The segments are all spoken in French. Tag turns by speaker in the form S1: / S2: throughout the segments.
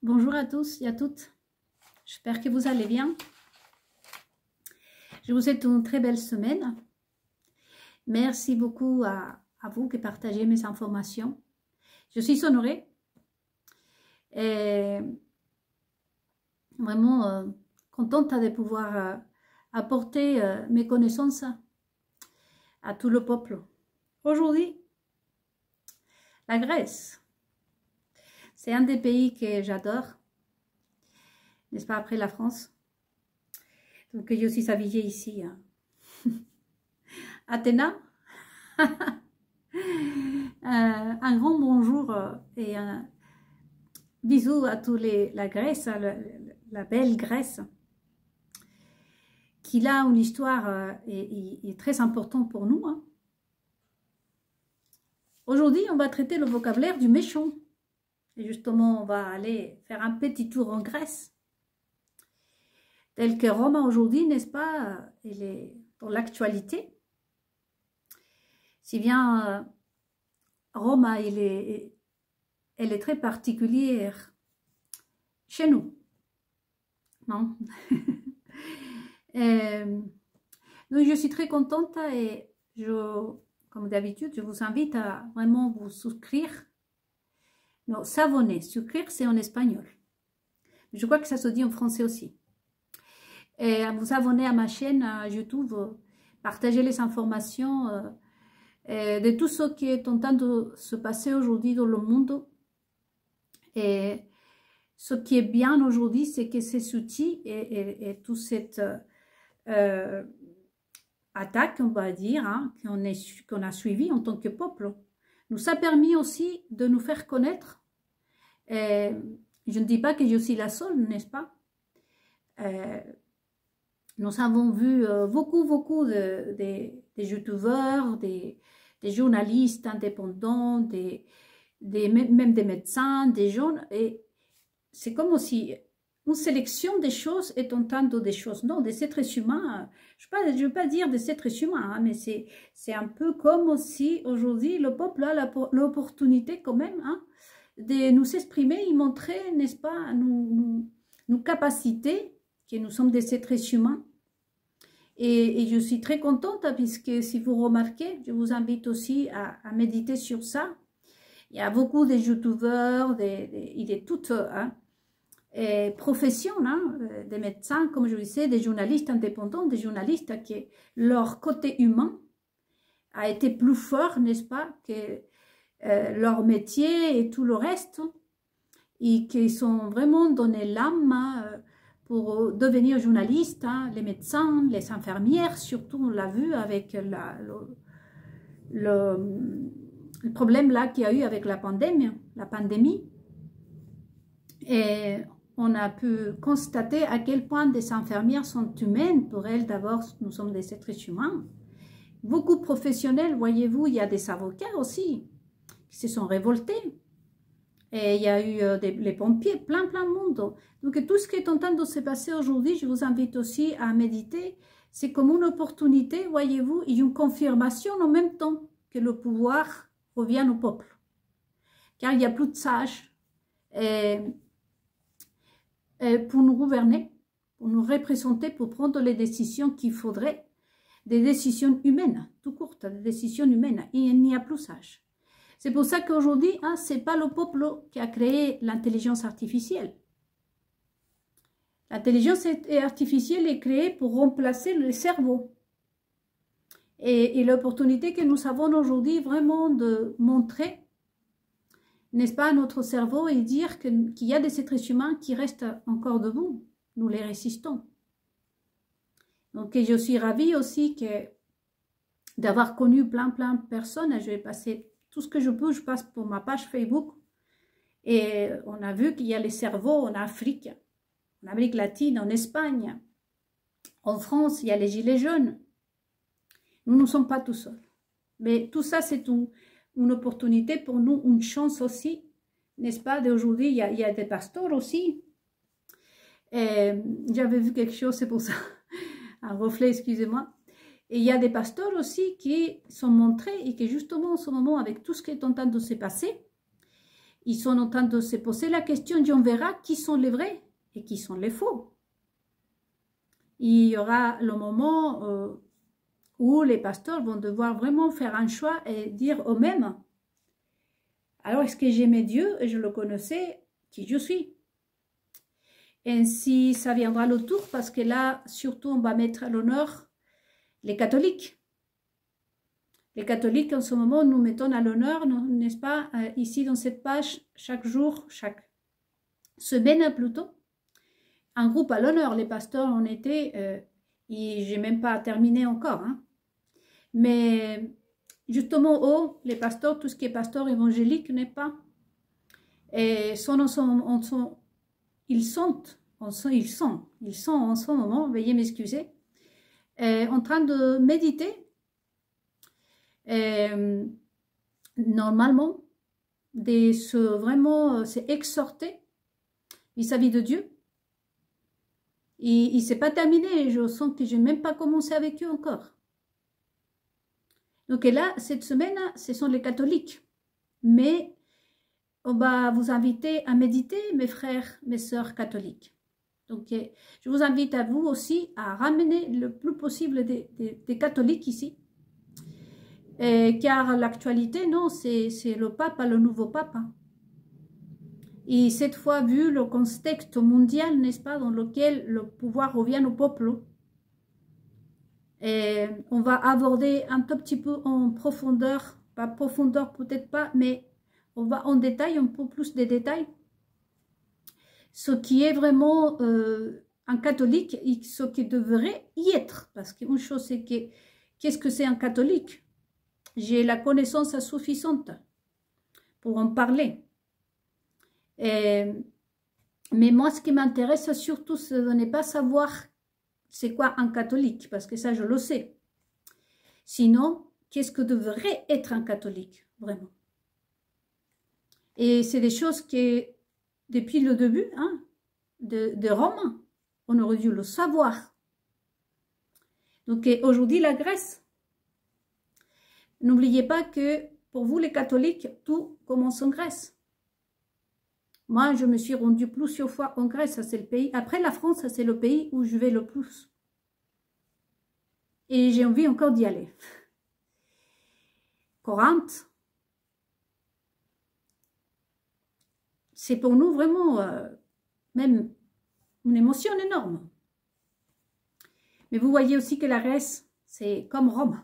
S1: Bonjour à tous et à toutes, j'espère que vous allez bien. Je vous souhaite une très belle semaine. Merci beaucoup à vous qui partagez mes informations. Je suis honorée et vraiment contente de pouvoir apporter mes connaissances à tout le peuple. Aujourd'hui, la Grèce. C'est un des pays que j'adore, n'est-ce pas, après la France. Donc je suis habillée ici. Athéna. Un grand bonjour et un bisou à tous la Grèce, la belle Grèce, qui a une histoire est très importante pour nous. Aujourd'hui, on va traiter le vocabulaire du méchant. Et justement, on va aller faire un petit tour en Grèce. Tel que Rome aujourd'hui, n'est-ce pas, elle est dans l'actualité. Si bien Rome, elle est très particulière chez nous. Non. Donc, je suis très contente et comme d'habitude, je vous invite à vraiment vous souscrire. Non, s'abonner. Souscrire, c'est en espagnol. Je crois que ça se dit en français aussi. Et à vous abonner à ma chaîne YouTube, partager les informations de tout ce qui est en train de se passer aujourd'hui dans le monde. Et ce qui est bien aujourd'hui, c'est que ces outils et toute cette attaque, on va dire, qu'on a suivi en tant que peuple, nous a permis aussi de nous faire connaître. Et je ne dis pas que je suis la seule, n'est-ce pas? Nous avons vu beaucoup de youtubeurs, des journalistes indépendants, même des médecins, des jeunes, et c'est comme si une sélection des choses est en train de des choses. Non, des êtres humains, je ne veux pas dire des êtres humains, mais c'est un peu comme si aujourd'hui le peuple a l'opportunité quand même de nous exprimer et montrer, n'est-ce pas, nos capacités, que nous sommes des êtres humains. Et je suis très contente puisque si vous remarquez, je vous invite aussi à méditer sur ça. Il y a beaucoup de youtubeurs, il est toute profession, des médecins, comme je le disais, des journalistes indépendants, des journalistes qui leur côté humain a été plus fort, n'est-ce pas, que leur métier et tout le reste, et qui sont vraiment donné l'âme pour devenir journalistes, les médecins, les infirmières, surtout on l'a vu avec le problème là qu'il y a eu avec la pandémie. Et on a pu constater à quel point des infirmières sont humaines. Pour elles, d'abord, nous sommes des êtres humains. Beaucoup de professionnels, voyez-vous, il y a des avocats aussi qui se sont révoltés. Et il y a eu les pompiers, plein de monde. Donc tout ce qui est en train de se passer aujourd'hui, je vous invite aussi à méditer. C'est comme une opportunité, voyez-vous, et une confirmation en même temps que le pouvoir revient au peuple. Car il n'y a plus de sages pour nous gouverner, pour nous représenter, pour prendre les décisions qu'il faudrait, des décisions humaines, tout courtes, des décisions humaines. Il n'y a plus sages. C'est pour ça qu'aujourd'hui, ce n'est pas le peuple qui a créé l'intelligence artificielle. L'intelligence artificielle est créée pour remplacer le cerveau. Et l'opportunité que nous avons aujourd'hui, vraiment de montrer, n'est-ce pas, à notre cerveau et dire qu'il y a des êtres humains qui restent encore debout. Nous les résistons. Donc, je suis ravie aussi d'avoir connu plein de personnes. Je vais passer tout ce que je peux, je passe pour ma page Facebook. Et on a vu qu'il y a les cerveaux en Afrique, en Amérique latine, en Espagne. En France, il y a les gilets jaunes. Nous ne sommes pas tout seuls. Mais tout ça, c'est une opportunité pour nous, une chance aussi, n'est-ce pas, d'aujourd'hui. Il y a des pasteurs aussi. J'avais vu quelque chose, c'est pour ça, un reflet, excusez-moi. Et il y a des pasteurs aussi qui sont montrés et qui justement en ce moment, avec tout ce qui est en train de se passer, ils sont en train de se poser la question, et on verra qui sont les vrais et qui sont les faux. Il y aura le moment où les pasteurs vont devoir vraiment faire un choix et dire eux-mêmes, alors est-ce que j'aimais Dieu et je le connaissais, qui je suis? Ainsi, ça viendra le tour parce que là, surtout, on va mettre à l'honneur les catholiques. Les catholiques, en ce moment, nous mettons à l'honneur, n'est-ce pas, ici dans cette page, chaque jour, chaque semaine plutôt, un groupe à l'honneur. Les pasteurs en étaient, et j'ai même pas terminé encore, hein. Mais justement, les pasteurs, tout ce qui est pasteur évangélique, n'est pas, et ils sont en ce moment, veuillez m'excuser, en train de méditer. Normalement, vraiment s'exhorter vis-à-vis de Dieu. Et il ne s'est pas terminé, je sens que je n'ai même pas commencé avec eux encore. Donc là, cette semaine, ce sont les catholiques. Mais on va vous inviter à méditer, mes frères, mes sœurs catholiques. Donc je vous invite à vous aussi à ramener le plus possible des catholiques ici. Car l'actualité, non, c'est le pape, le nouveau pape. Hein. Et cette fois, vu le contexte mondial, n'est-ce pas, dans lequel le pouvoir revient au peuple, et on va aborder un tout petit peu en profondeur, pas profondeur peut-être pas, mais on va en détail, un peu plus de détails, ce qui est vraiment un catholique et ce qui devrait y être. Parce qu'une chose, c'est que, qu'est-ce que c'est un catholique? J'ai la connaissance suffisante pour en parler. Mais moi, ce qui m'intéresse surtout, c'est de ne pas savoir c'est quoi un catholique, parce que ça, je le sais. Sinon, qu'est-ce que devrait être un catholique, vraiment? Et c'est des choses que, depuis le début hein, de Rome, on aurait dû le savoir. Donc aujourd'hui, la Grèce. N'oubliez pas que pour vous, les catholiques, tout commence en Grèce. Moi, je me suis rendue plusieurs fois en Grèce, ça c'est le pays. Après la France, c'est le pays où je vais le plus. Et j'ai envie encore d'y aller. Corinthe, c'est pour nous vraiment même une émotion énorme. Mais vous voyez aussi que la Grèce, c'est comme Rome.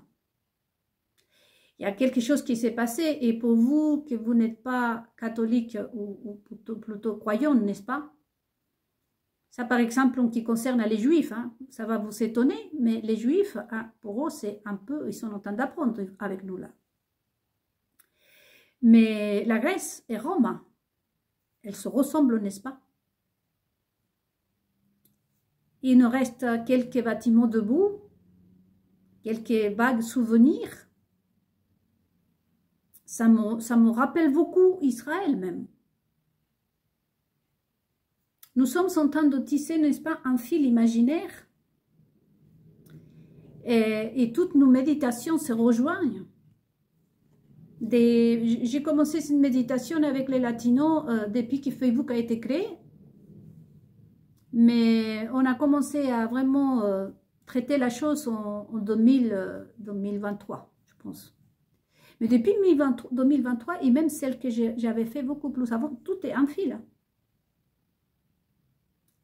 S1: Il y a quelque chose qui s'est passé et pour vous, que vous n'êtes pas catholique ou plutôt croyant, n'est-ce pas? Ça, par exemple, en qui concerne les Juifs, hein, ça va vous étonner, mais les Juifs, hein, pour eux, c'est un peu, ils sont en train d'apprendre avec nous là. Mais la Grèce et Rome, elles se ressemblent, n'est-ce pas? Il nous reste quelques bâtiments debout, quelques vagues souvenirs. Ça me rappelle beaucoup Israël même. Nous sommes en train de tisser, n'est-ce pas, un fil imaginaire. Et toutes nos méditations se rejoignent. J'ai commencé cette méditation avec les latinos depuis que Facebook a été créé. Mais on a commencé à vraiment traiter la chose en 2023, je pense. Mais depuis 2023, et même celle que j'avais fait beaucoup plus avant, tout est un fil.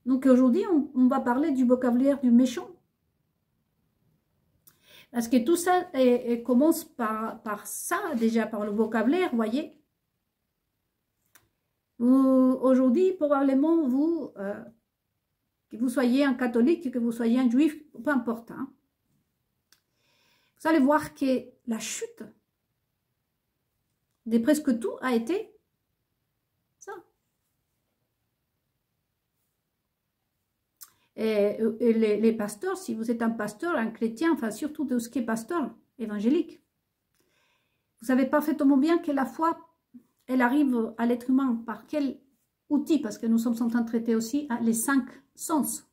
S1: Donc aujourd'hui, on va parler du vocabulaire du méchant. Parce que tout ça commence par ça, déjà par le vocabulaire, vous voyez. Aujourd'hui, probablement, que vous soyez un catholique, que vous soyez un juif, peu importe. Hein, vous allez voir que la chute de presque tout a été ça. Et les pasteurs, si vous êtes un pasteur, un chrétien, enfin surtout de ce qui est pasteur évangélique, vous savez parfaitement bien que la foi, elle arrive à l'être humain par quel outil? Parce que nous sommes en train de traiter aussi les 5 sens.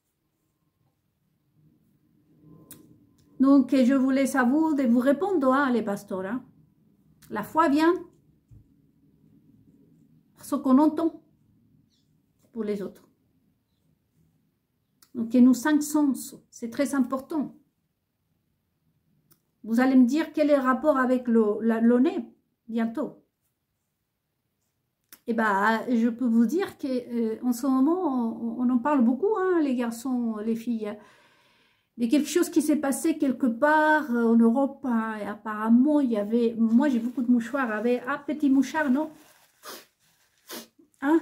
S1: Donc, je vous laisse à vous de vous répondre, hein, les pasteurs. Hein. La foi vient ce qu'on entend pour les autres. Donc, il y a nos 5 sens, c'est très important. Vous allez me dire quel est le rapport avec le nez, bientôt. Eh bien, je peux vous dire qu'en ce moment, on en parle beaucoup, hein, les garçons, les filles. Il y a quelque chose qui s'est passé quelque part en Europe. Hein, et apparemment, il y avait... Moi, j'ai beaucoup de mouchoirs. Avec, ah, petit mouchoir, non? Hein?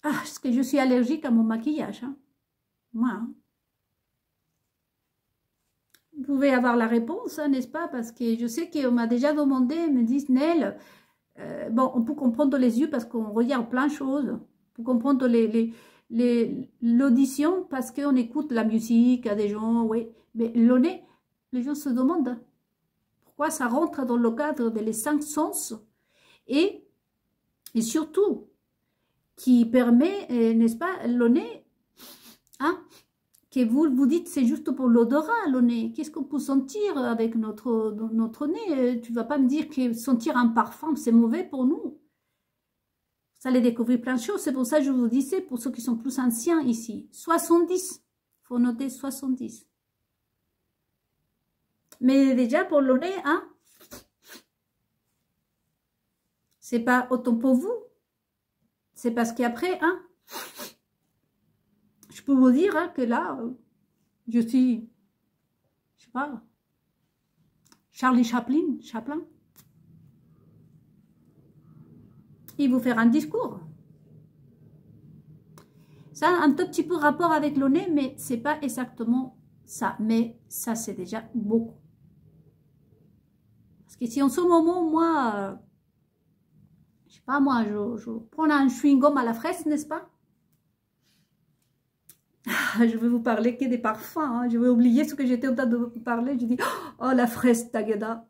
S1: Ah, parce que je suis allergique à mon maquillage. Hein. Moi, hein. Vous pouvez avoir la réponse, hein, n'est-ce pas? Parce que je sais qu'on m'a déjà demandé, ils me disent, Nel, bon, on peut comprendre les yeux parce qu'on regarde plein de choses. On peut comprendre l'audition parce qu'on écoute la musique à des gens, oui. Mais le nez, les gens se demandent pourquoi ça rentre dans le cadre des 5 sens et surtout qui permet, n'est-ce pas, le nez, hein, que vous dites c'est juste pour l'odorat, le nez. Qu'est-ce qu'on peut sentir avec notre nez? Tu ne vas pas me dire que sentir un parfum, c'est mauvais pour nous. Vous allez découvrir plein de choses. C'est pour ça que je vous disais, pour ceux qui sont plus anciens ici, 70. Il faut noter 70. Mais déjà, pour le nez, hein, c'est pas autant pour vous. C'est parce qu'après, hein, je peux vous dire hein, que là, je suis, je sais pas, Charlie Chaplin. Il vous faire un discours. Ça a un tout petit peu rapport avec le nez, mais c'est pas exactement ça. Mais ça, c'est déjà beaucoup. Parce que si en ce moment, moi, je sais pas, moi, je prends un chewing-gum à la fraise, n'est-ce pas? Je vais vous parler que des parfums. Hein. Je vais oublier ce que j'étais en train de vous parler. Je dis, oh, la fraise Tagada.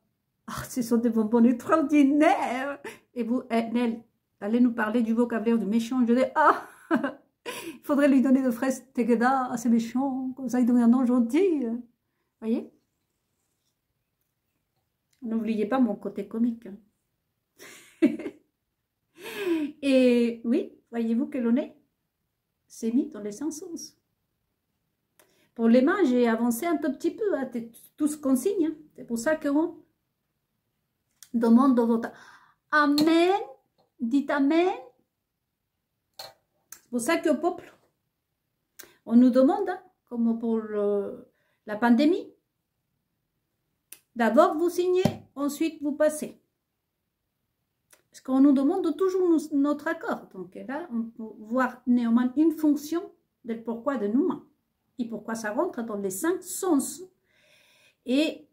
S1: Oh, ce sont des bonbons extraordinaires. Et vous, Nel, allez nous parler du vocabulaire du méchant. Je dis, ah, il faudrait lui donner de fraises Tagada à ces méchants. Comme ça, il devient un nom gentil. Vous voyez? N'oubliez pas mon côté comique. Et oui, voyez-vous que le nez s'est mis dans les 5 sens. Pour les mains, j'ai avancé un tout petit peu, hein, tout ce qu'on signe. Hein. C'est pour ça qu'on demande votre Amen. Dites Amen. C'est pour ça qu'au peuple, on nous demande, hein, comme pour la pandémie, d'abord vous signez, ensuite vous passez. Parce qu'on nous demande toujours notre accord. Donc là, on peut voir néanmoins une fonction du pourquoi de nous mains. Et pourquoi ça rentre dans les 5 sens. Et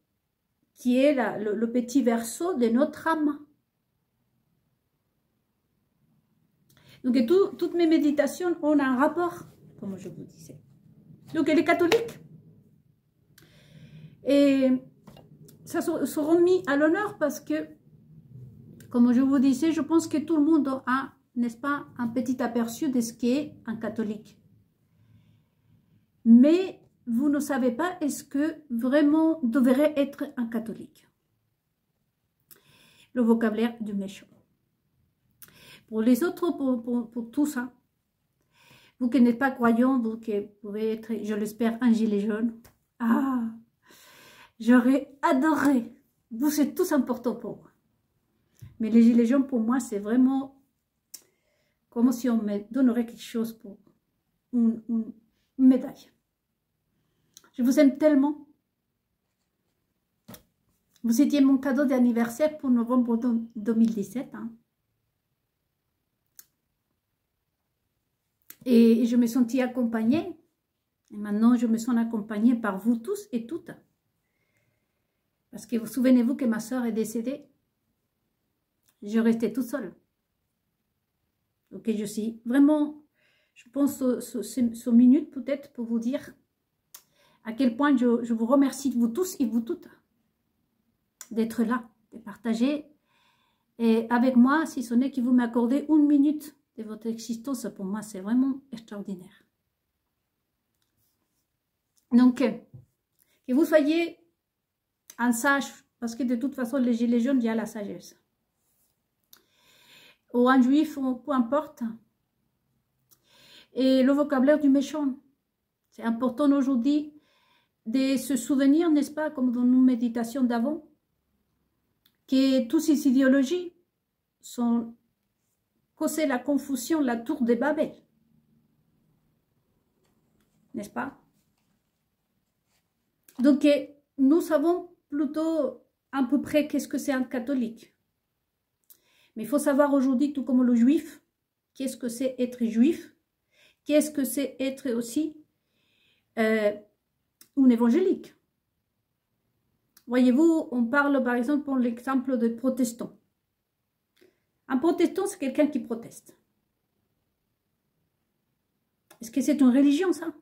S1: qui est le petit verso de notre âme. Donc toutes mes méditations ont un rapport, comme je vous disais. Donc elle est catholique. Et ça sera mis à l'honneur parce que, comme je vous disais, je pense que tout le monde a, n'est-ce pas, un petit aperçu de ce qu'est un catholique. Mais vous ne savez pas est-ce que vraiment devrait être un catholique. Le vocabulaire du méchant. Pour les autres, pour tout ça, vous qui n'êtes pas croyants, vous qui pouvez être, je l'espère, un gilet jaune. Ah, j'aurais adoré. Vous, c'est tout important pour moi. Mais les gilets jaunes, pour moi, c'est vraiment comme si on me donnerait quelque chose pour une médaille. Je vous aime tellement. Vous étiez mon cadeau d'anniversaire pour novembre 2017. Hein. Et je me sentis accompagnée. Et maintenant, je me sens accompagnée par vous tous et toutes. Parce que vous souvenez-vous que ma soeur est décédée. Je restais toute seule. Donc, je suis vraiment, je pense, ce minute peut-être pour vous dire à quel point je vous remercie de vous tous et vous toutes d'être là, de partager et avec moi, si ce n'est que vous m'accordez 1 minute de votre existence, pour moi, c'est vraiment extraordinaire. Donc, que vous soyez un sage, parce que de toute façon, les gilets jaunes, il y a la sagesse. ou un juif, ou peu importe. Et le vocabulaire du méchant. C'est important aujourd'hui de se souvenir, n'est-ce pas, comme dans nos méditations d'avant, que toutes ces idéologies sont causées la confusion, la tour de Babel. N'est-ce pas? Donc, nous savons plutôt à peu près qu'est-ce que c'est un catholique. Mais il faut savoir aujourd'hui, tout comme le juif, qu'est-ce que c'est être juif, qu'est-ce que c'est être aussi un évangélique. Voyez-vous, on parle par exemple pour l'exemple de protestant. Un protestant, c'est quelqu'un qui proteste. Est-ce que c'est une religion, ça?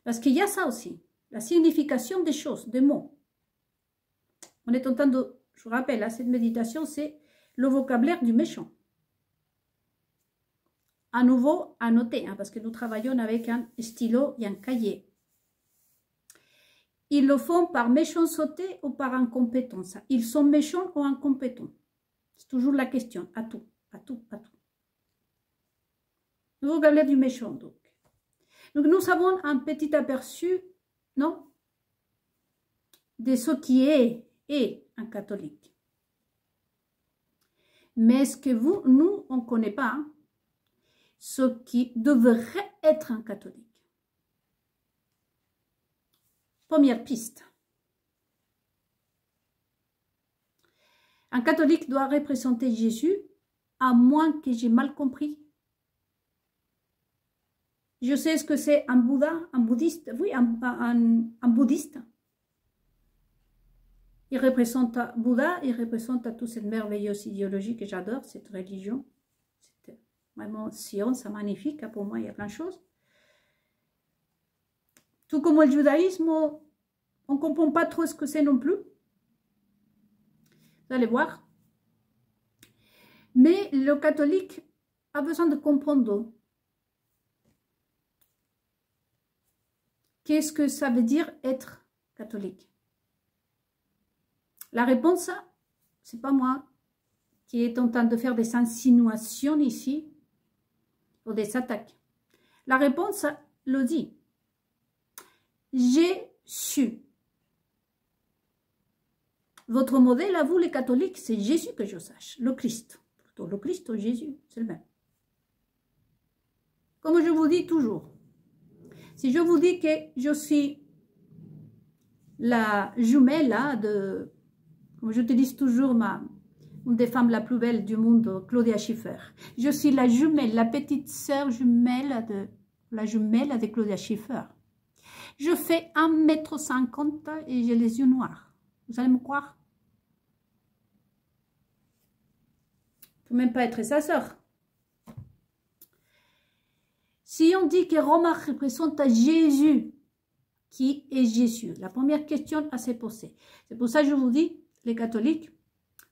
S1: Parce qu'il y a ça aussi, la signification des choses, des mots. On est en train de, je vous rappelle, cette méditation, c'est le vocabulaire du méchant. À nouveau, à noter, parce que nous travaillons avec un stylo et un cahier. Ils le font par méchanceté ou par incompétence. Ils sont méchants ou incompétents. C'est toujours la question, à tout, à tout, à tout. Le vocabulaire du méchant, donc. Donc, nous avons un petit aperçu, non, de ce qui est un catholique. Mais ce que nous, on ne connaît pas, hein, ce qui devrait être un catholique. Première piste. Un catholique doit représenter Jésus, à moins que j'ai mal compris. Je sais ce que c'est un Bouddha, un bouddhiste, oui, un bouddhiste. Il représente Bouddha, il représente toute cette merveilleuse idéologie que j'adore, cette religion. C'est vraiment science, magnifique, pour moi, il y a plein de choses. Tout comme le judaïsme, on ne comprend pas trop ce que c'est non plus. Vous allez voir. Mais le catholique a besoin de comprendre qu'est-ce que ça veut dire être catholique. La réponse, c'est pas moi qui est en train de faire des insinuations ici ou des attaques. La réponse le dit. J'ai su. Votre modèle à vous les catholiques, c'est Jésus que je sache, le Christ. Plutôt le Christ ou Jésus, c'est le même. Comme je vous dis toujours, si je vous dis que je suis la jumelle de, comme je te dis toujours, une des femmes la plus belle du monde, Claudia Schiffer. Je suis la jumelle, la petite sœur jumelle de Claudia Schiffer. Je fais 1,50 m et j'ai les yeux noirs. Vous allez me croire? Il ne peut même pas être sa sœur. Si on dit que Roma représente à Jésus, qui est Jésus? La première question à se poser. C'est pour ça que je vous dis, les catholiques,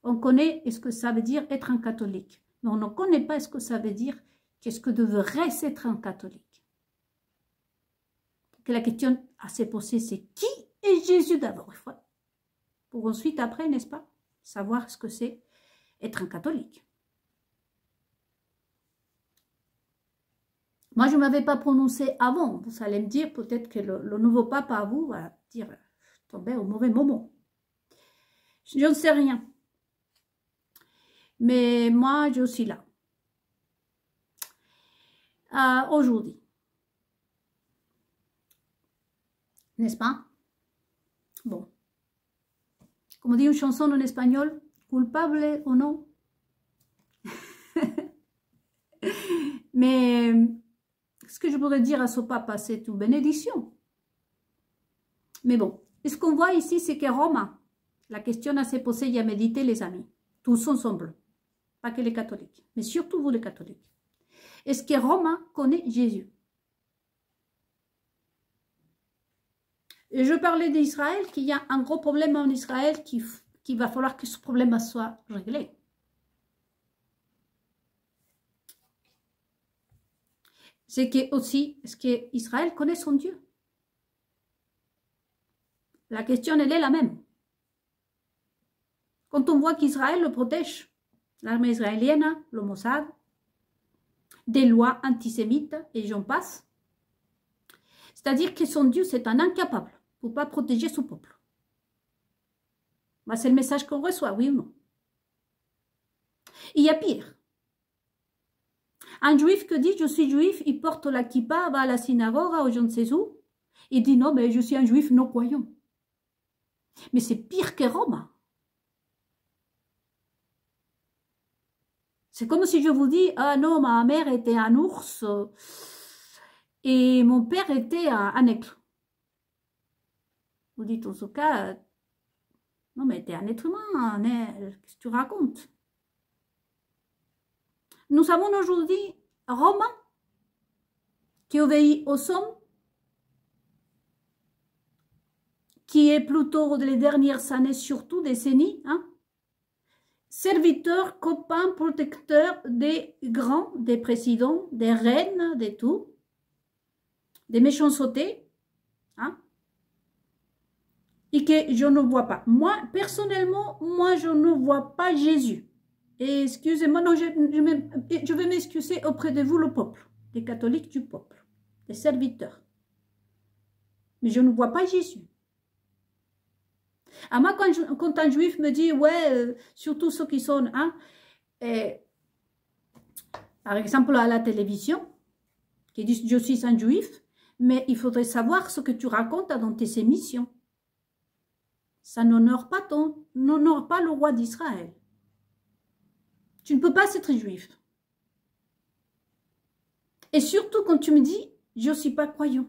S1: on connaît ce que ça veut dire être un catholique. Mais on ne connaît pas ce que ça veut dire, qu'est-ce que devrait être un catholique. Que la question à se poser, c'est qui est Jésus d'abord? Pour ensuite, après, n'est-ce pas, savoir ce que c'est être un catholique. Moi, je ne m'avais pas prononcé avant. Vous allez me dire, peut-être que le nouveau pape à vous va dire, tombé au mauvais moment. Je ne sais rien. Mais moi, je suis là. Aujourd'hui. N'est-ce pas? Bon. Comme dit une chanson en espagnol, culpable ou non. Mais ce que je pourrais dire à ce papa, c'est une bénédiction. Mais bon, ce qu'on voit ici, c'est que Roma, la question à se poser et à méditer, les amis, tous ensemble, pas que les catholiques, mais surtout vous les catholiques. Est-ce que Roma connaît Jésus? Et je parlais d'Israël, qu'il y a un gros problème en Israël, qu'il va falloir que ce problème soit réglé. C'est que aussi, est-ce qu'Israël connaît son Dieu? La question, elle est la même. Quand on voit qu'Israël le protège, l'armée israélienne, le Mossad, des lois antisémites, et j'en passe. C'est-à-dire que son Dieu, c'est un incapable pour ne pas protéger son peuple. Bah, c'est le message qu'on reçoit, oui ou non? Il y a pire. Un juif qui dit, je suis juif, il porte la kippa, va à la synagogue, ou je ne sais où. Il dit, non, mais je suis un juif non croyant. Mais c'est pire que Rome. C'est comme si je vous dis, ah non, ma mère était un ours et mon père était un aigle. Vous dites en ce cas, non, mais t'es un être humain, qu'est-ce que tu racontes? Nous avons aujourd'hui Rome qui obéit aux hommes, qui est plutôt les dernières années, surtout décennies, hein, serviteur, copain, protecteur des grands, des présidents, des reines, des tout, des méchancetés, hein, et que je ne vois pas. Moi, personnellement, moi, je ne vois pas Jésus. Et excusez-moi, non, je vais m'excuser auprès de vous, le peuple, des catholiques du peuple, des serviteurs. Mais je ne vois pas Jésus. À moi, quand un juif me dit, ouais, surtout ceux qui sont, hein, par exemple à la télévision, qui disent, je suis un juif, mais il faudrait savoir ce que tu racontes dans tes émissions. Ça n'honore pas le roi d'Israël. Tu ne peux pas être juif. Et surtout quand tu me dis, je ne suis pas croyant.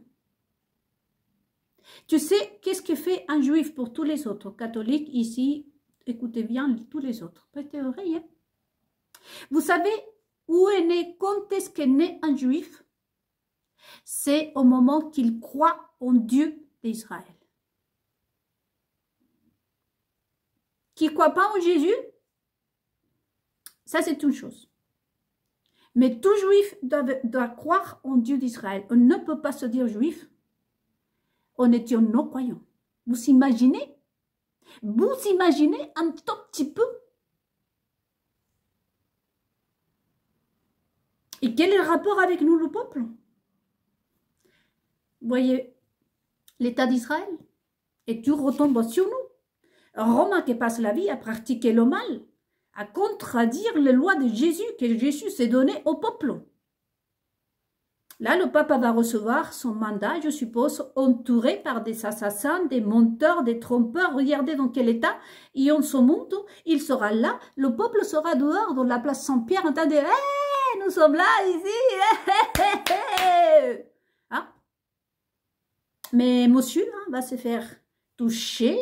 S1: Tu sais, qu'est-ce que fait un juif pour tous les autres catholiques ici? Écoutez bien tous les autres. Prêtez oreille. Hein? Vous savez où est né, quand est-ce qu'est né un juif? C'est au moment qu'il croit en Dieu d'Israël. Qui ne croit pas en Jésus, ça c'est une chose. Mais tout juif doit croire en Dieu d'Israël. On ne peut pas se dire juif en étant non-croyant. Vous imaginez un tout petit peu? Et quel est le rapport avec nous, le peuple? Vous voyez, l'État d'Israël, et tout retombe sur nous. Rome qui passe la vie à pratiquer le mal, à contredire les lois de Jésus, que Jésus s'est donné au peuple. Là, le papa va recevoir son mandat, je suppose, entouré par des assassins, des menteurs, des trompeurs. Regardez dans quel état ils ont son monde. Il sera là, le peuple sera dehors, dans la place Saint-Pierre, en train de « Hey, nous sommes là, ici !» Hein? Mais monsieur hein, va se faire toucher,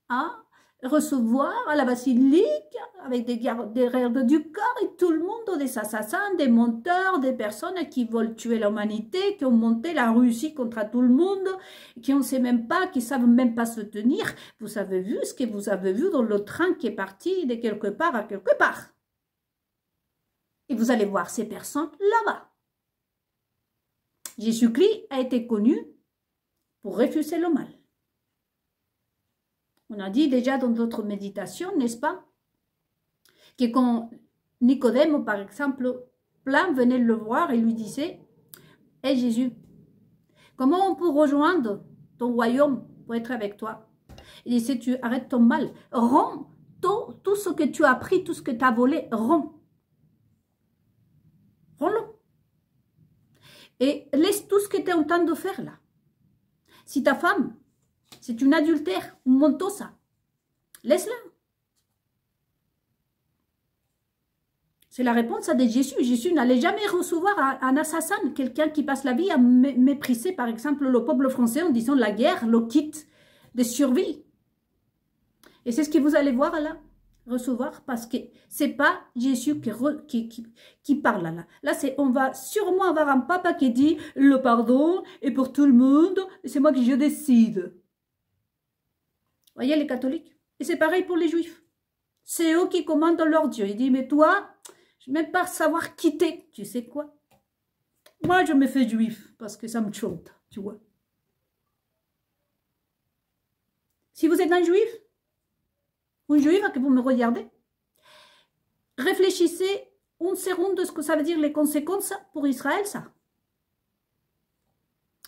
S1: hein, recevoir à la basilique avec des gardes du corps et tout le monde, des assassins, des menteurs, des personnes qui veulent tuer l'humanité, qui ont monté la Russie contre tout le monde, qui ne sait même pas, qui ne savent même pas se tenir. Vous avez vu ce que vous avez vu dans le train qui est parti de quelque part à quelque part. Et vous allez voir ces personnes là-bas. Jésus-Christ a été connu pour refuser le mal. On a dit déjà dans d'autres méditations, n'est-ce pas, que quand Nicodème, par exemple, plein venait le voir et lui disait « Hé Jésus, comment on peut rejoindre ton royaume pour être avec toi ?» Il disait « Tu arrêtes ton mal, rends tout ce que tu as pris, tout ce que tu as volé, rends. Rends-le. Et laisse tout ce que tu es en train de faire là. Si ta femme, c'est une adultère, une mentosa, laisse-la. » C'est la réponse à de Jésus. Jésus n'allait jamais recevoir un assassin, quelqu'un qui passe la vie à mépriser, par exemple, le peuple français en disant la guerre, le kit de survie. Et c'est ce que vous allez voir là, recevoir, parce que c'est pas Jésus qui parle là. Là, on va sûrement avoir un papa qui dit le pardon est pour tout le monde, c'est moi que je décide. Voyez les catholiques. Et c'est pareil pour les juifs. C'est eux qui commandent leur Dieu. Il dit, mais toi, je ne vais même pas savoir quitter. Tu sais quoi? Moi, je me fais juif parce que ça me chante, tu vois. Si vous êtes un juif, ou une juive que vous me regardez, Réfléchissez une seconde de ce que ça veut dire les conséquences pour Israël, ça.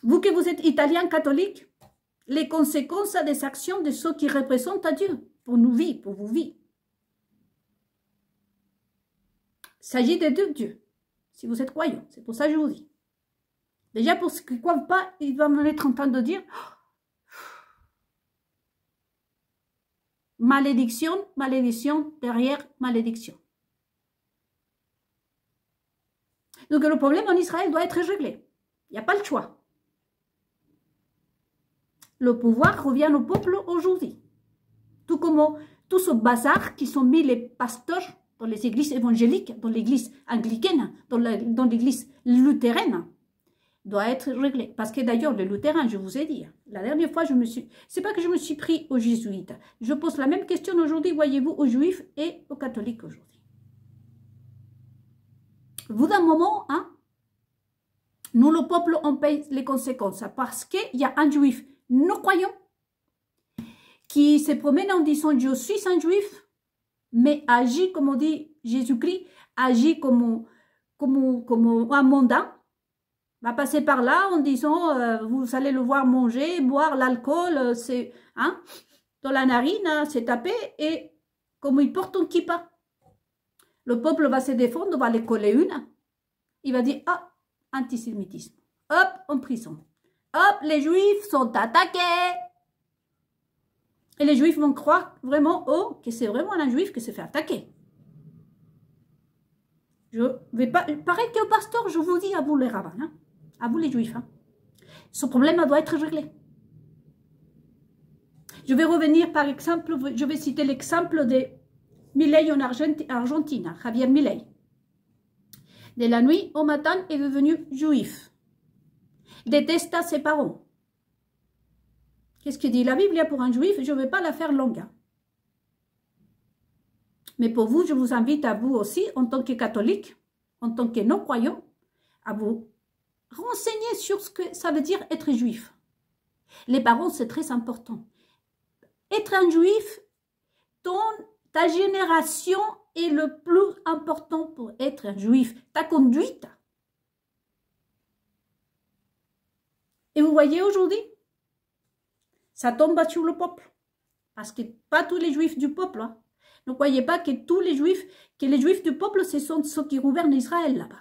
S1: Vous que vous êtes italien catholique, les conséquences des actions de ceux qui représentent à Dieu pour nous vivre, pour vous vivre. Il s'agit de deux dieux, si vous êtes croyants. C'est pour ça que je vous dis. Déjà, pour ceux qui ne croient pas, ils vont être en train de dire malédiction, malédiction, derrière malédiction. Donc le problème en Israël doit être réglé. Il n'y a pas le choix. Le pouvoir revient au peuple aujourd'hui. Tout comme tout ce bazar qui sont mis les pasteurs dans les églises évangéliques, dans l'église anglicaine, dans l'église luthérienne, doit être réglé. Parce que d'ailleurs, les luthériens, je vous ai dit, la dernière fois, c'est pas que je me suis pris aux jésuites. Je pose la même question aujourd'hui, voyez-vous, aux juifs et aux catholiques aujourd'hui. Vous, d'un moment, hein, nous, le peuple, on paye les conséquences parce qu'il y a un juif non-croyant qui se promène en disant « Je suis un juif », mais agit, comme on dit Jésus-Christ, agit comme un mondain, va passer par là en disant vous allez le voir manger, boire l'alcool, c'est hein, dans la narine, hein, c'est tapé, et comme il porte un kippa, le peuple va se défendre, va les coller une, il va dire ah, antisémitisme, hop, en prison, hop, les juifs sont attaqués. Et les juifs vont croire vraiment, oh, que c'est vraiment un juif qui s'est fait attaquer. Je vais pas, pareil qu'au pasteur, je vous dis à vous les rabbins, hein, à vous les juifs. Hein. Ce problème doit être réglé. Je vais revenir par exemple, je vais citer l'exemple de Milei en Argentine, Javier Milei. De la nuit au matin, est devenu juif. Déteste ses parents. Qu'est-ce que dit la Bible pour un juif? Je ne vais pas la faire longue. Mais pour vous, je vous invite à vous aussi, en tant que catholique, en tant que non-croyant, à vous renseigner sur ce que ça veut dire être juif. Les parents, c'est très important. Être un juif, ta génération est le plus important pour être un juif. Ta conduite. Et vous voyez aujourd'hui, ça tombe sur le peuple. Parce que pas tous les juifs du peuple. Hein. Ne croyez pas que tous les juifs, que les juifs du peuple, ce sont ceux qui gouvernent Israël là-bas.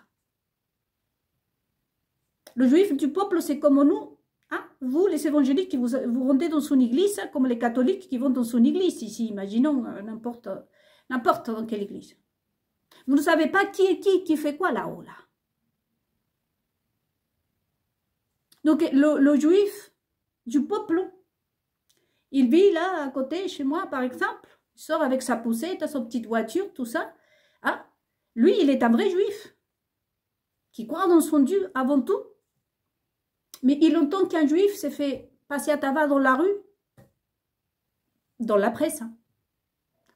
S1: Le juif du peuple, c'est comme nous. Hein? Vous, les évangéliques, vous rentrez dans une église, comme les catholiques qui vont dans une église ici. Imaginons n'importe dans quelle église. Vous ne savez pas qui est qui fait quoi là-haut. Là. Donc, le juif du peuple, il vit là, à côté, chez moi, par exemple. Il sort avec sa poussette, sa petite voiture, tout ça. Hein? Lui, il est un vrai juif. Qui croit dans son Dieu avant tout. Mais il entend qu'un juif s'est fait passer à tabac dans la rue. Dans la presse. Hein.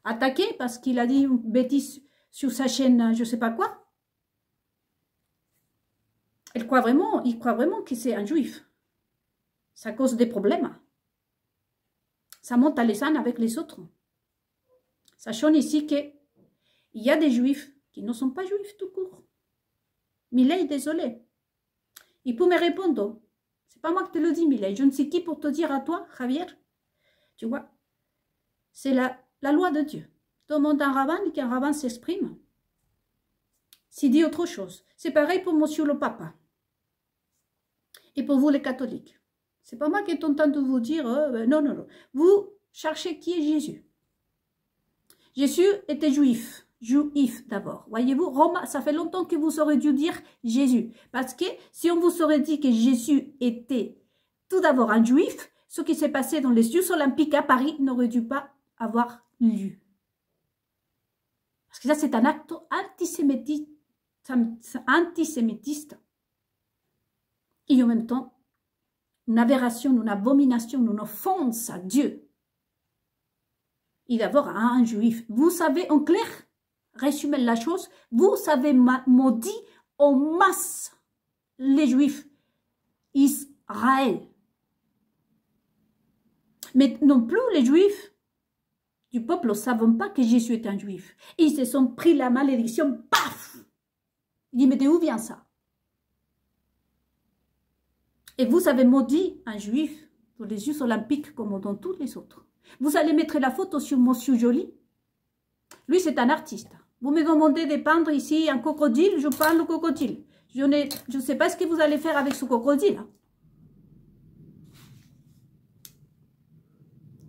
S1: Attaqué parce qu'il a dit une bêtise sur sa chaîne, je ne sais pas quoi. Il croit vraiment que c'est un juif. Ça cause des problèmes. Ça monte à l'essane avec les autres. Sachant ici qu'il y a des juifs qui ne sont pas juifs tout court. Milei, désolé. Il peut me répondre. C'est pas moi qui te le dis, Milei. Je ne sais qui pour te dire à toi, Javier. Tu vois, c'est la loi de Dieu. Demande un rabbin et qu'un rabbin s'exprime. S'il dit autre chose. C'est pareil pour monsieur le papa. Et pour vous les catholiques. C'est pas moi qui est en train de vous dire, non, non, non. Vous cherchez qui est Jésus. Jésus était juif. Juif d'abord. Voyez-vous, Rome, ça fait longtemps que vous aurez dû dire Jésus. Parce que si on vous aurait dit que Jésus était tout d'abord un juif, ce qui s'est passé dans les Jeux olympiques à Paris n'aurait dû pas avoir lieu. Parce que ça, c'est un acte antisémitiste. Et en même temps, une aberration, une abomination, une offense à Dieu. Et d'abord à un juif. Vous savez, en clair, résumer la chose, vous savez maudit en masse les juifs, Israël. Mais non plus les juifs du peuple ne savent pas que Jésus est un juif. Et ils se sont pris la malédiction, paf! Il dit, mais d'où vient ça? Et vous avez maudit un juif pour les Jeux olympiques comme dans tous les autres. Vous allez mettre la photo sur Monsieur Joly. Lui, c'est un artiste. Vous me demandez de peindre ici un crocodile, je peins le crocodile. Je ne sais pas ce que vous allez faire avec ce crocodile.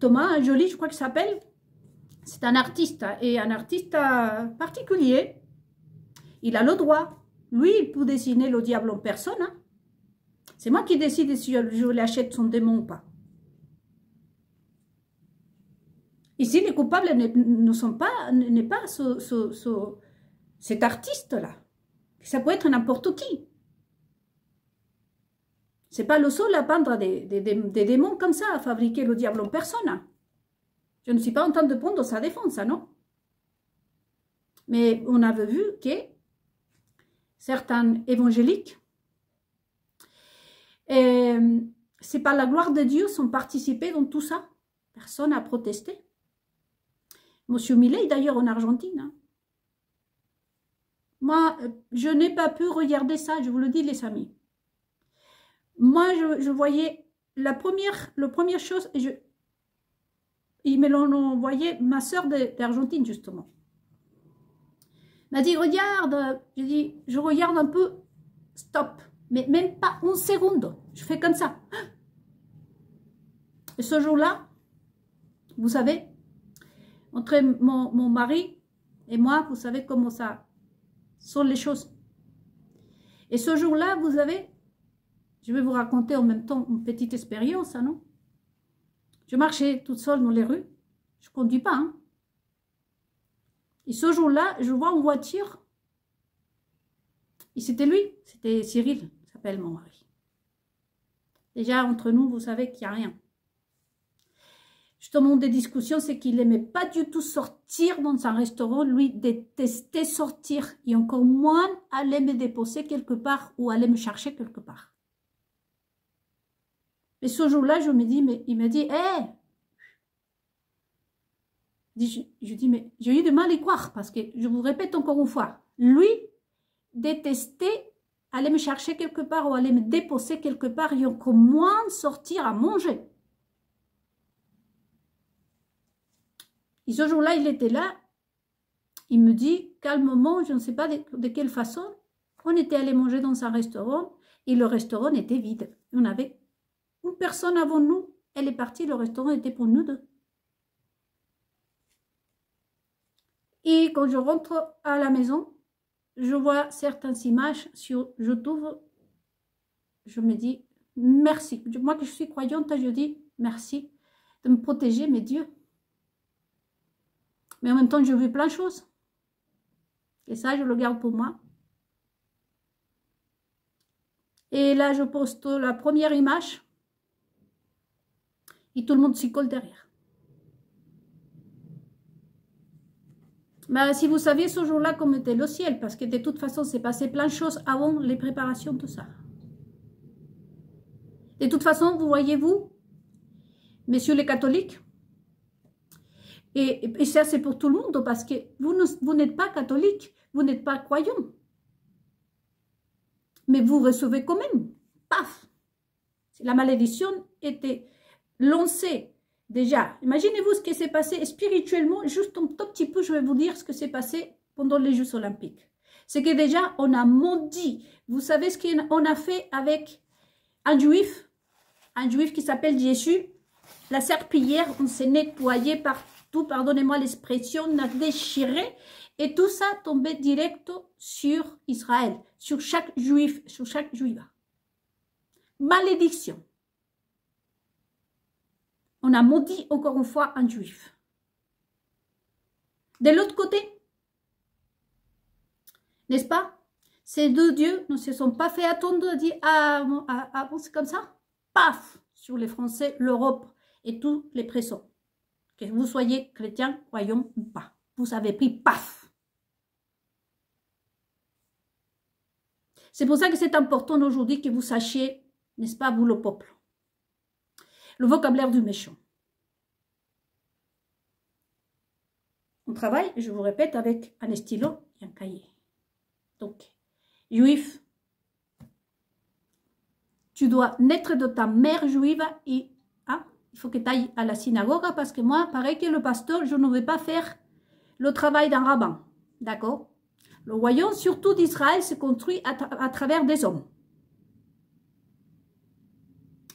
S1: Thomas Joly, je crois qu'il s'appelle. C'est un artiste, et un artiste particulier. Il a le droit. Lui, il peut dessiner le diable en personne. Hein. C'est moi qui décide si je lui achète son démon ou pas. Ici, les coupables ne sont pas, n'est pas cet artiste-là. Ça peut être n'importe qui. C'est pas le seul à peindre des démons comme ça, à fabriquer le diable en personne. Hein. Je ne suis pas en train de prendre sa défense, hein, non. Mais on avait vu que certains évangéliques, c'est par la gloire de Dieu, sont participés dans tout ça. Personne n'a protesté. Monsieur Millet, d'ailleurs, en Argentine. Hein. Moi, je n'ai pas pu regarder ça, je vous le dis, les amis. Moi, je voyais la première chose, ils me l'ont envoyé, ma soeur d'Argentine, justement. M'a dit, regarde, je regarde un peu, stop, mais même pas une seconde, je fais comme ça. Et ce jour-là, vous savez, entre mon mari et moi, vous savez comment ça sont les choses. Et ce jour-là, vous savez, je vais vous raconter en même temps une petite expérience, hein, non? Je marchais toute seule dans les rues, je ne conduis pas, hein. Et ce jour-là, je vois une voiture, et c'était lui, c'était Cyril, s'appelle mon mari. Déjà, entre nous, vous savez qu'il n'y a rien. Justement, des discussions, c'est qu'il n'aimait pas du tout sortir dans un restaurant. Lui, détestait sortir et encore moins aller me déposer quelque part ou aller me chercher quelque part. Et ce jour-là, je me dis, mais il m'a dit, hé! Je dis, mais j'ai eu du mal à y croire parce que, je vous répète encore une fois, lui détestait aller me chercher quelque part ou aller me déposer quelque part et encore moins sortir à manger. Et ce jour-là, il était là, il me dit, calmement, je ne sais pas de quelle façon, on était allé manger dans un restaurant et le restaurant était vide. On avait une personne avant nous, elle est partie, le restaurant était pour nous deux. Et quand je rentre à la maison, je vois certaines images sur YouTube, je me dis, merci. Moi que je suis croyante, je dis, merci de me protéger, mes dieux. Mais en même temps, je veux plein de choses. Et ça, je le garde pour moi. Et là, je poste la première image. Et tout le monde s'y colle derrière. Mais si vous saviez ce jour-là comme était le ciel, parce que de toute façon, c'est passé plein de choses avant les préparations, tout ça. De toute façon, vous voyez-vous, messieurs les catholiques, et ça c'est pour tout le monde, parce que vous n'êtes pas catholique, vous n'êtes pas croyant. Mais vous recevez quand même, paf, la malédiction était lancée. Déjà, imaginez-vous ce qui s'est passé spirituellement, juste un tout petit peu, je vais vous dire ce que s'est passé pendant les Jeux olympiques. C'est que déjà, on a maudit. Vous savez ce qu'on a fait avec un juif qui s'appelle Jésus. La serpillière, on s'est nettoyé partout, pardonnez-moi l'expression, on a déchiré. Et tout ça tombait direct sur Israël, sur chaque juif, sur chaque juive. Malédiction. On a maudit encore une fois un juif. De l'autre côté, n'est-ce pas? Ces deux dieux ne se sont pas fait attendre à dire ah bon, c'est comme ça? Paf! Sur les Français, l'Europe et tous les présents. Que vous soyez chrétiens, croyants ou pas. Vous avez pris paf! C'est pour ça que c'est important aujourd'hui que vous sachiez, n'est-ce pas, vous le peuple, le vocabulaire du méchant. On travaille, je vous répète, avec un stylo et un cahier. Donc, juif, tu dois naître de ta mère juive et il faut que tu ailles à la synagogue parce que moi, pareil que le pasteur, je ne vais pas faire le travail d'un rabbin. D'accord? Le royaume, surtout d'Israël, se construit à travers des hommes.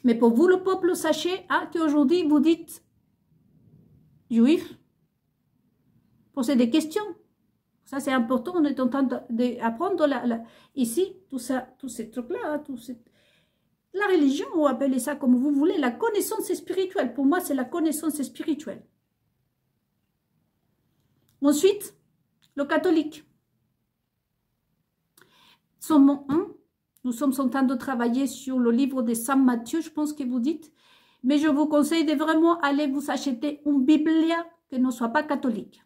S1: Mais pour vous, le peuple, sachez qu'aujourd'hui, vous dites juif, posez des questions. Ça, c'est important. On est en train d'apprendre ici, tous ces trucs-là, la religion, ou appelez ça comme vous voulez, la connaissance spirituelle. Pour moi, c'est la connaissance spirituelle. Ensuite, le catholique. Nous sommes en train de travailler sur le livre de Saint Matthieu, je pense que vous dites. Mais je vous conseille de vraiment aller vous acheter une Bible qui ne soit pas catholique.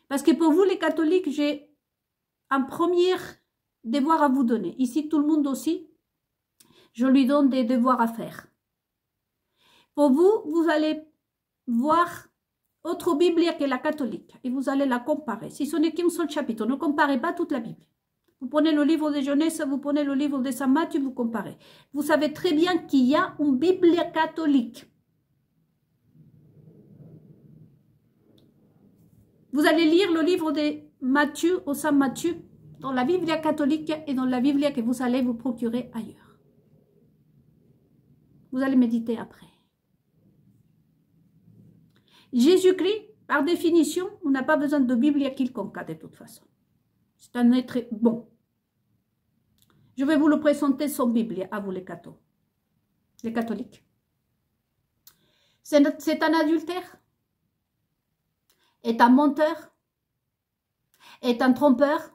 S1: Parce que pour vous, les catholiques, j'ai un premier devoir à vous donner. Ici, tout le monde aussi. Je lui donne des devoirs à faire. Pour vous, vous allez voir autre Bible que la catholique et vous allez la comparer. Si ce n'est qu'un seul chapitre, ne comparez pas toute la Bible. Vous prenez le livre de Genèse, vous prenez le livre de Saint Matthieu, vous comparez. Vous savez très bien qu'il y a une Bible catholique. Vous allez lire le livre de Matthieu au Saint Matthieu dans la Bible catholique et dans la Bible que vous allez vous procurer ailleurs. Vous allez méditer après. Jésus-Christ, par définition, on n'a pas besoin de Bible quelconque de toute façon. C'est un être bon. Je vais vous le présenter son Bible à vous les cathos, les catholiques. C'est un adultère, est un menteur, est un trompeur.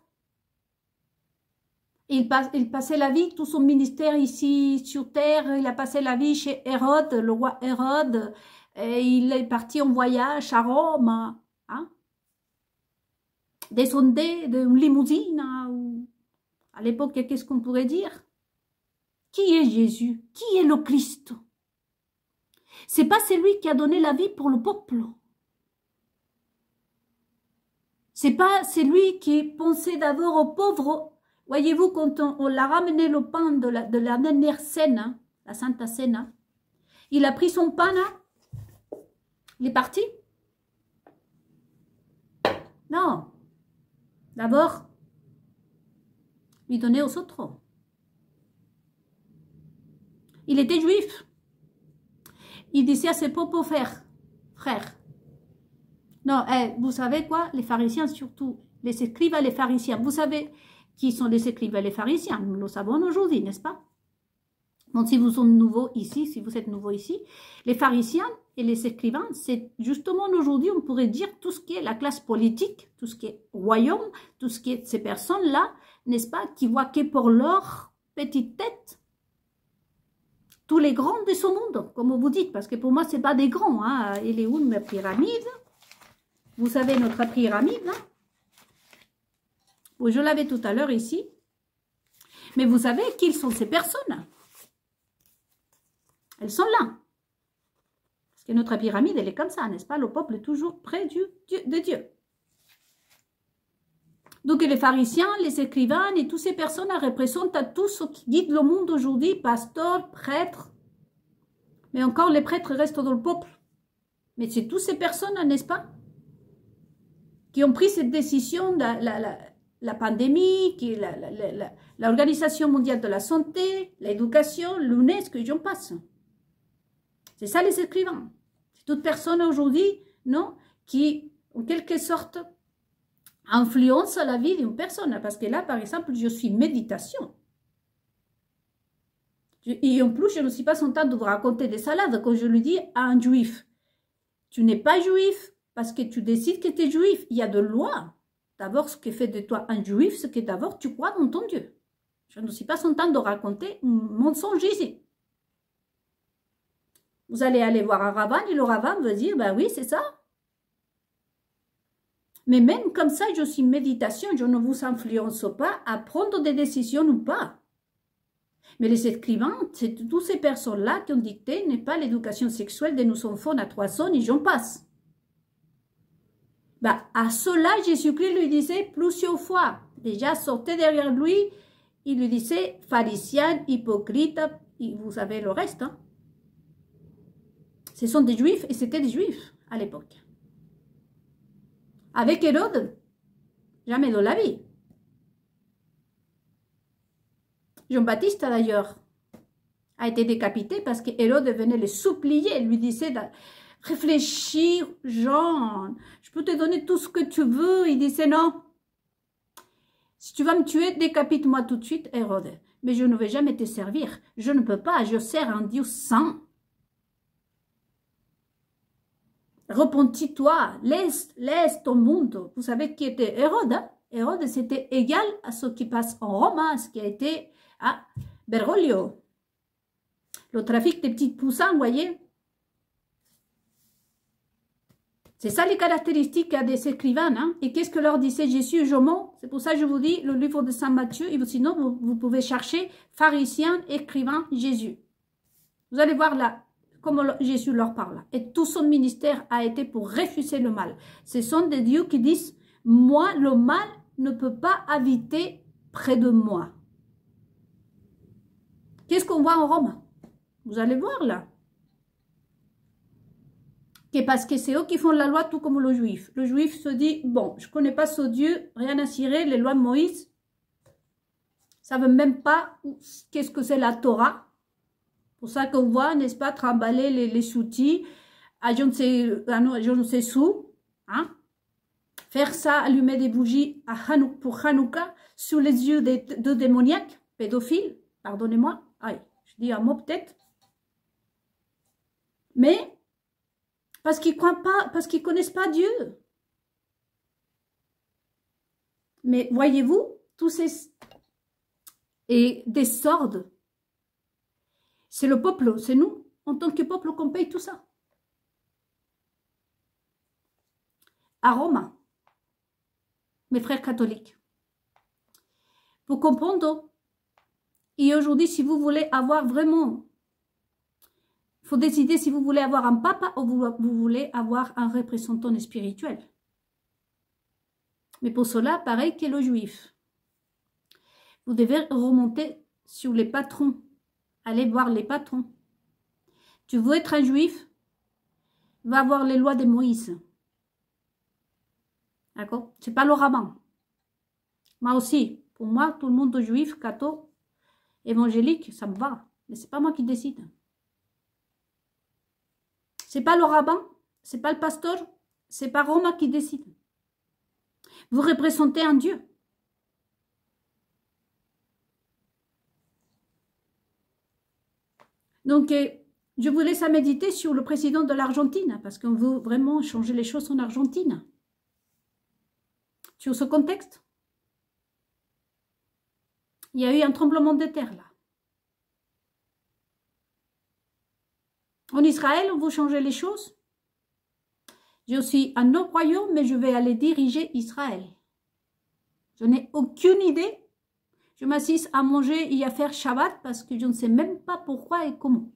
S1: Il passait la vie, tout son ministère ici sur terre, il a passé la vie chez Hérode, le roi Hérode, et il est parti en voyage à Rome, descendait d'une limousine, à l'époque, qu'est-ce qu'on pourrait dire? Qui est Jésus? Qui est le Christ? C'est pas celui qui a donné la vie pour le peuple. C'est pas celui qui pensait d'abord aux pauvres. Voyez-vous, quand on l'a ramené le pain de la dernière scène, la Sainte Scène, il a pris son pain, il est parti. Non. D'abord, lui donner aux autres. Il était juif. Il disait à ses propres frères. Non, vous savez quoi? Les pharisiens surtout, les scribes et les pharisiens. Vous savez qui sont les scribes et les pharisiens? Nous le savons aujourd'hui, n'est-ce pas? Donc, si vous êtes nouveau ici, les pharisiens et les scribes, c'est justement aujourd'hui, on pourrait dire, tout ce qui est la classe politique, tout ce qui est royaume, tout ce qui est ces personnes-là, n'est-ce pas, qui voient que pour leur petite tête, tous les grands de ce monde, comme vous dites, parce que pour moi, ce n'est pas des grands. Il est où ma pyramide? Vous savez, notre pyramide, bon, je l'avais tout à l'heure ici. Mais vous savez qui sont ces personnes? Elles sont là. Parce que notre pyramide, elle est comme ça, n'est-ce pas? Le peuple est toujours près de Dieu. Donc les pharisiens, les écrivains et toutes ces personnes représentent à tous ceux qui guident le monde aujourd'hui, pasteurs, prêtres. Mais encore, les prêtres restent dans le peuple. Mais c'est toutes ces personnes, n'est-ce pas, qui ont pris cette décision de la pandémie, l'Organisation mondiale de la santé, l'éducation, l'UNESCO, et j'en passe. C'est ça les écrivains. C'est toute personne aujourd'hui, non, qui, en quelque sorte, influence la vie d'une personne. Parce que là, par exemple, je suis méditation. Et en plus, je ne suis pas en train de vous raconter des salades. Quand je lui dis à un juif, tu n'es pas juif parce que tu décides que tu es juif. Il y a de loi. D'abord, ce qui fait de toi un juif, c'est que d'abord, tu crois dans ton Dieu. Je ne suis pas en train de raconter un mensonge ici. Vous allez aller voir un rabbin et le rabbin va dire, ben oui, c'est ça. Mais même comme ça, je suis méditation, je ne vous influence pas à prendre des décisions ou pas. Mais les écrivains, c'est toutes ces personnes-là qui ont dicté n'est pas l'éducation sexuelle de nos enfants à 3 ans et j'en passe. Bah, à cela, Jésus-Christ lui disait plusieurs fois. Déjà, sortait derrière lui, il lui disait, pharisien, hypocrite, et vous savez le reste. Hein. Ce sont des juifs, et c'était des juifs à l'époque. Avec Hérode, jamais de la vie. Jean-Baptiste, d'ailleurs, a été décapité parce que Hérode venait le supplier, lui disait, réfléchis, Jean, je peux te donner tout ce que tu veux. Il disait, non, si tu vas me tuer, décapite-moi tout de suite, Hérode. Mais je ne vais jamais te servir. Je ne peux pas, je sers un Dieu saint. Repentis-toi, laisse ton monde. Vous savez qui était Hérode, hein? Hérode, c'était égal à ce qui passe en Rome, hein, ce qui a été à Bergoglio. Le trafic des petits poussins, vous voyez. C'est ça les caractéristiques des écrivains. Hein? Et qu'est-ce que leur disait Jésus? Je mens. C'est pour ça que je vous dis, le livre de Saint Matthieu, et sinon vous pouvez chercher pharisien, écrivain, Jésus. Vous allez voir là, comment Jésus leur parle. Et tout son ministère a été pour refuser le mal. Ce sont des dieux qui disent, moi, le mal ne peut pas habiter près de moi. Qu'est-ce qu'on voit en Rome? Vous allez voir là. Que parce que c'est eux qui font la loi tout comme le juif. Le juif se dit, bon, je ne connais pas ce Dieu, rien à cirer, les lois de Moïse. Ça ne veut même pas qu'est-ce que c'est la Torah. Pour ça qu'on voit, n'est-ce pas, trimballer les outils à je ne sais où. Hein? Faire ça, allumer des bougies pour Hanouka sous les yeux de démoniaques, pédophiles, pardonnez-moi. Aïe, je dis un mot peut-être. Mais parce qu'ils croient pas, parce qu'ils connaissent pas Dieu. Mais voyez-vous, tous ces et des sordes, c'est le peuple, c'est nous, en tant que peuple, qu'on paye tout ça. À Rome, mes frères catholiques, pour comprendre, et aujourd'hui, si vous voulez avoir vraiment, il faut décider si vous voulez avoir un papa ou vous voulez avoir un représentant spirituel. Mais pour cela, pareil que le juif. Vous devez remonter sur les patrons. Allez voir les patrons. Tu veux être un juif? Va voir les lois de Moïse. D'accord? C'est pas le rabbin. Moi aussi, pour moi, tout le monde juif, catho, évangélique, ça me va. Mais c'est pas moi qui décide. C'est pas le rabbin, c'est pas le pasteur, c'est pas Rome qui décide. Vous représentez un Dieu. Donc, je vous laisse à méditer sur le président de l'Argentine, parce qu'on veut vraiment changer les choses en Argentine. Sur ce contexte, il y a eu un tremblement de terre là. En Israël, on veut changer les choses. Je suis un autre royaume, mais je vais aller diriger Israël. Je n'ai aucune idée. Je m'assiste à manger et à faire Shabbat parce que je ne sais même pas pourquoi et comment.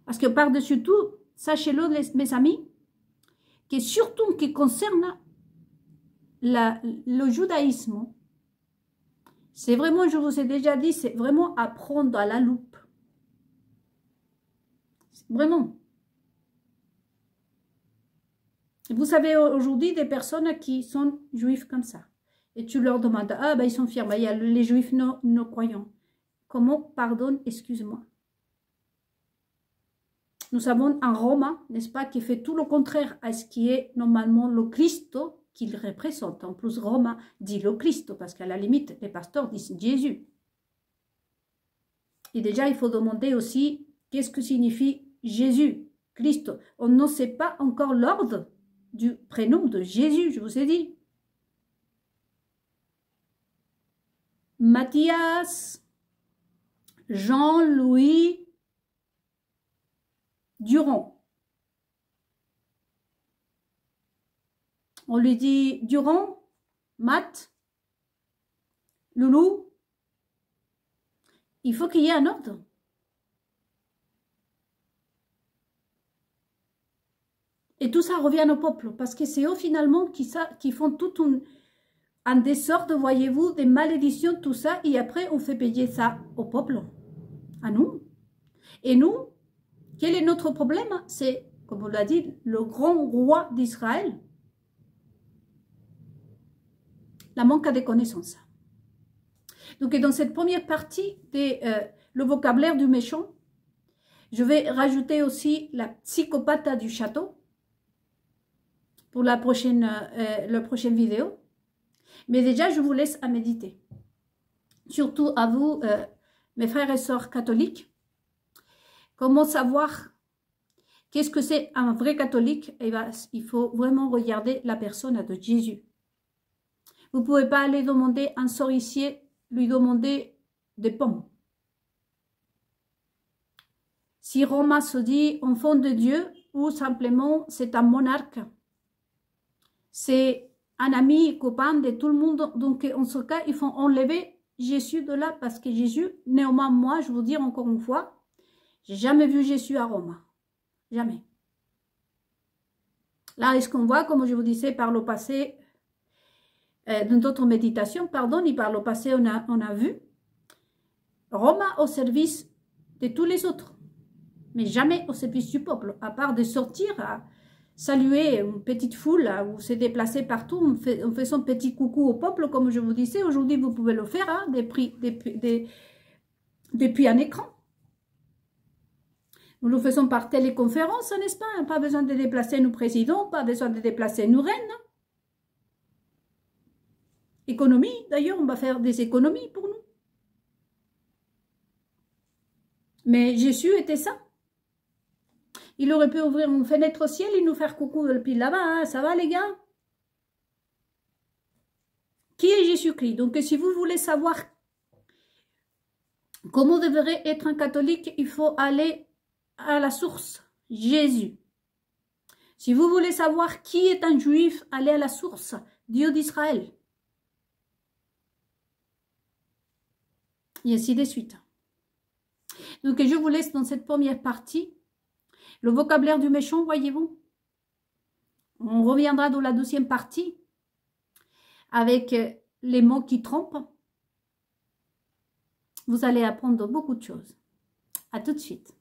S1: Parce que par-dessus tout, sachez-le, mes amis, que surtout qui concerne le judaïsme, c'est vraiment, je vous ai déjà dit, c'est vraiment à prendre à la loupe. Vraiment. Vous savez aujourd'hui des personnes qui sont juifs comme ça. Et tu leur demandes, ah ben ils sont fiers, ben, il y a les juifs non croyants. Comment, pardonne, excuse-moi. Nous avons un Romain, n'est-ce pas, qui fait tout le contraire à ce qui est normalement le Christ qu'il représente. En plus, Romain dit le Christ, parce qu'à la limite, les pasteurs disent Jésus. Et déjà, il faut demander aussi, qu'est-ce que signifie Jésus, Christ? On ne sait pas encore l'ordre du prénom de Jésus, je vous ai dit. Mathias, Jean-Louis Durand. On lui dit Durand, Matt, Loulou. Il faut qu'il y ait un ordre. Et tout ça revient au peuple, parce que c'est eux finalement qui font tout un désordre, voyez-vous, des malédictions, tout ça, et après on fait payer ça au peuple, à nous. Et nous, quel est notre problème? C'est, comme on l'a dit, le grand roi d'Israël, la manque de connaissances. Donc dans cette première partie, le vocabulaire du méchant, je vais rajouter aussi la psychopathe du château, pour la prochaine vidéo. Mais déjà, je vous laisse à méditer. Surtout à vous, mes frères et sœurs catholiques. Comment savoir qu'est-ce que c'est un vrai catholique? Eh bien, il faut vraiment regarder la personne de Jésus. Vous ne pouvez pas aller demander à un sorcier, lui demander des pommes. Si Roma se dit enfant de Dieu, ou simplement c'est un monarque, c'est un ami, copain de tout le monde. Donc, en ce cas, il faut enlever Jésus de là, parce que Jésus, néanmoins, moi, je vous dis encore une fois, j'ai jamais vu Jésus à Rome. Jamais. Là, est-ce qu'on voit, comme je vous disais par le passé, dans d'autres méditations, pardon, et par le passé, on a vu Rome au service de tous les autres, mais jamais au service du peuple, à part de sortir à saluer une petite foule ou se déplacer partout en faisant petit coucou au peuple, comme je vous disais. Aujourd'hui, vous pouvez le faire hein, depuis un écran. Nous le faisons par téléconférence, n'est-ce pas? Pas besoin de déplacer nos présidents, pas besoin de déplacer nos reines. Économie, d'ailleurs, on va faire des économies pour nous. Mais Jésus était ça. Il aurait pu ouvrir une fenêtre au ciel et nous faire coucou depuis là-bas. Hein. Ça va, les gars? Qui est Jésus-Christ? Donc, si vous voulez savoir comment devrait être un catholique, il faut aller à la source, Jésus. Si vous voulez savoir qui est un juif, allez à la source, Dieu d'Israël. Et ainsi de suite. Donc, je vous laisse dans cette première partie. Le vocabulaire du méchant, voyez-vous. On reviendra dans la deuxième partie avec les mots qui trompent. Vous allez apprendre beaucoup de choses. À tout de suite.